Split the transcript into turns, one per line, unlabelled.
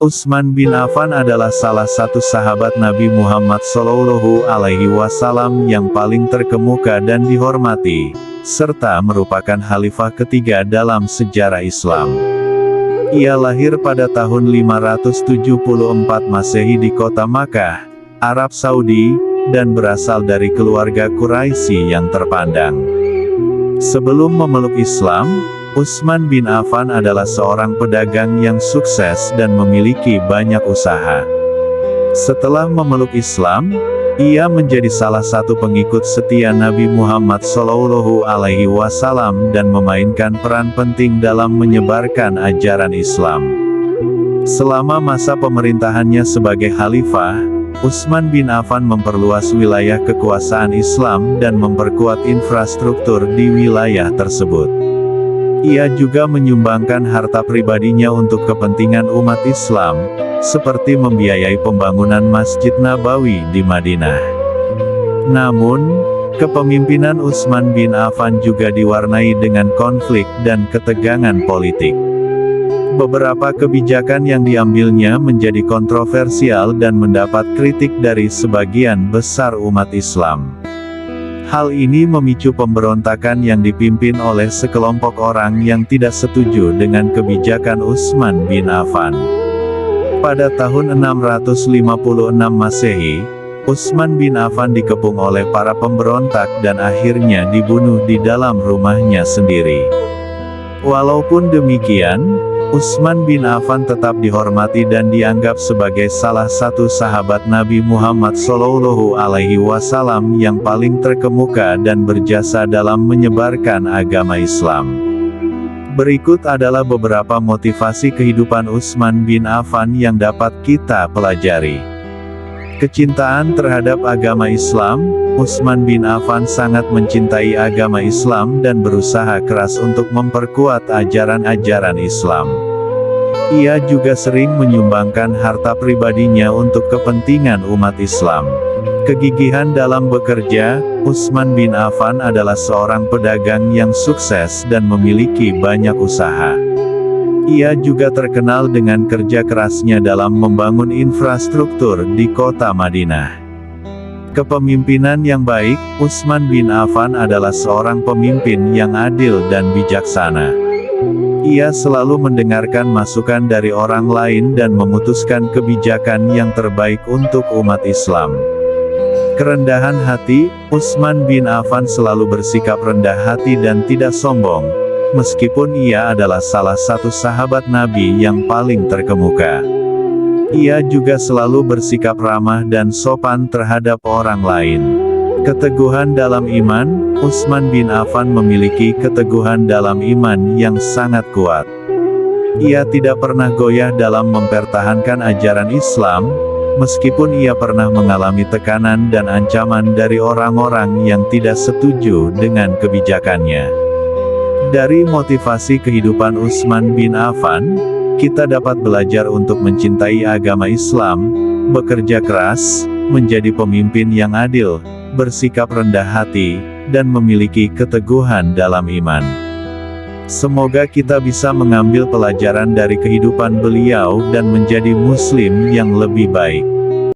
Utsman bin Affan adalah salah satu sahabat Nabi Muhammad SAW yang paling terkemuka dan dihormati, serta merupakan khalifah ketiga dalam sejarah Islam. Ia lahir pada tahun 574 Masehi di kota Makkah, Arab Saudi, dan berasal dari keluarga Quraisy yang terpandang. Sebelum memeluk Islam, Utsman bin Affan adalah seorang pedagang yang sukses dan memiliki banyak usaha. Setelah memeluk Islam, ia menjadi salah satu pengikut setia Nabi Muhammad SAW dan memainkan peran penting dalam menyebarkan ajaran Islam. Selama masa pemerintahannya sebagai khalifah, Utsman bin Affan memperluas wilayah kekuasaan Islam dan memperkuat infrastruktur di wilayah tersebut. Ia juga menyumbangkan harta pribadinya untuk kepentingan umat Islam, seperti membiayai pembangunan Masjid Nabawi di Madinah. Namun, kepemimpinan Utsman bin Affan juga diwarnai dengan konflik dan ketegangan politik. Beberapa kebijakan yang diambilnya menjadi kontroversial dan mendapat kritik dari sebagian besar umat Islam. Hal ini memicu pemberontakan yang dipimpin oleh sekelompok orang yang tidak setuju dengan kebijakan Utsman bin Affan. Pada tahun 656 Masehi, Utsman bin Affan dikepung oleh para pemberontak dan akhirnya dibunuh di dalam rumahnya sendiri. Walaupun demikian, Utsman bin Affan tetap dihormati dan dianggap sebagai salah satu sahabat Nabi Muhammad SAW yang paling terkemuka dan berjasa dalam menyebarkan agama Islam. Berikut adalah beberapa motivasi kehidupan Utsman bin Affan yang dapat kita pelajari. Kecintaan terhadap agama Islam. Utsman bin Affan sangat mencintai agama Islam dan berusaha keras untuk memperkuat ajaran-ajaran Islam. Ia juga sering menyumbangkan harta pribadinya untuk kepentingan umat Islam. Kegigihan dalam bekerja. Utsman bin Affan adalah seorang pedagang yang sukses dan memiliki banyak usaha. Ia juga terkenal dengan kerja kerasnya dalam membangun infrastruktur di kota Madinah. Kepemimpinan yang baik. Utsman bin Affan adalah seorang pemimpin yang adil dan bijaksana. Ia selalu mendengarkan masukan dari orang lain dan memutuskan kebijakan yang terbaik untuk umat Islam. Kerendahan hati. Utsman bin Affan selalu bersikap rendah hati dan tidak sombong, meskipun ia adalah salah satu sahabat Nabi yang paling terkemuka. Ia juga selalu bersikap ramah dan sopan terhadap orang lain. Keteguhan dalam iman. Utsman bin Affan memiliki keteguhan dalam iman yang sangat kuat. Ia tidak pernah goyah dalam mempertahankan ajaran Islam, meskipun ia pernah mengalami tekanan dan ancaman dari orang-orang yang tidak setuju dengan kebijakannya. Dari motivasi kehidupan Utsman bin Affan, kita dapat belajar untuk mencintai agama Islam, bekerja keras, menjadi pemimpin yang adil, bersikap rendah hati, dan memiliki keteguhan dalam iman. Semoga kita bisa mengambil pelajaran dari kehidupan beliau dan menjadi muslim yang lebih baik.